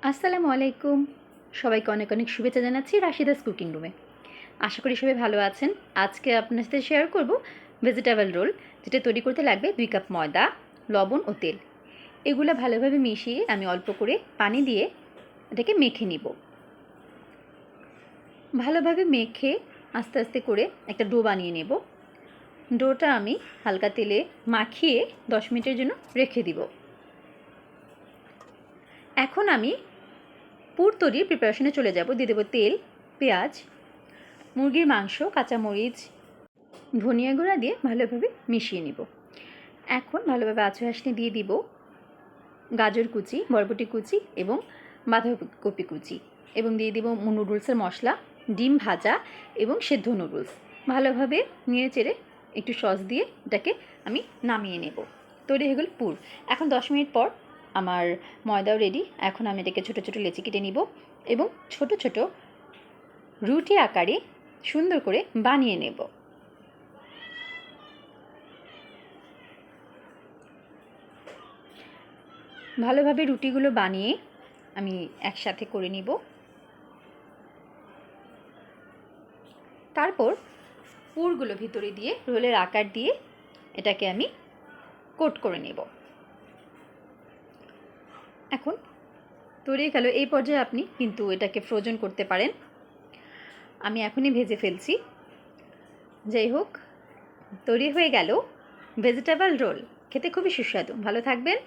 আসসালামু আলাইকুম। সবাইকে অনেক অনেক শুভেচ্ছা জানাচ্ছি রাশিদাস কুকিং রুমে। আশা করি সবাই ভালো আছেন। আজকে আপনার সাথে শেয়ার করব ভেজিটেবল রোল, যেটা তৈরি করতে লাগবে 2 কাপ ময়দা, লবণ ও তেল। এগুলো ভালোভাবে মিশিয়ে আমি অল্প করে পানি দিয়ে এটাকে মেখে নিব। ভালোভাবে মেখে আস্তে আস্তে করে একটা ডো বানিয়ে নেব। ডোটা আমি হালকা তেলে মাখিয়ে 10 মিনিটের জন্য রেখে দিব। এখন আমি পুর তৈরির প্রিপারেশনে চলে যাব। দিয়ে দেবো তেল, পেঁয়াজ, মুরগির মাংস, কাঁচামরিচ, ধনিয়া গুঁড়া দিয়ে ভালোভাবে মিশিয়ে নিব। এখন ভালোভাবে আঁচড়ে দিয়ে দিব গাজর কুচি, বরবটি কুচি এবং বাঁধাকপি কুচি, এবং দিয়ে দিব নুডলসের মশলা, ডিম ভাজা এবং সেদ্ধ নুডলস। ভালোভাবে নেড়ে চেড়ে একটু সস দিয়ে এটাকে আমি নামিয়ে নেব। তৈরি হয়ে গেল পুর। এখন 10 মিনিট পর আমার ময়দাও রেডি। এখন আমি এটাকে ছোটো ছোটো লেচি কেটে নিব এবং ছোট ছোট রুটি আকারে সুন্দর করে বানিয়ে নেব। ভালোভাবে রুটিগুলো বানিয়ে আমি একসাথে করে নিব। তারপর পুরগুলো ভিতরে দিয়ে রোলের আকার দিয়ে এটাকে আমি কোট করে নেব। এখন তৈরি গেল। এই পর্যায়ে আপনি কিন্তু এটাকে ফ্রোজেন করতে পারেন। আমি এখনই ভেজে ফেলছি। যাই হোক, তৈরি হয়ে গেল ভেজিটেবল রোল। খেতে খুবই সুস্বাদু। ভালো থাকবেন।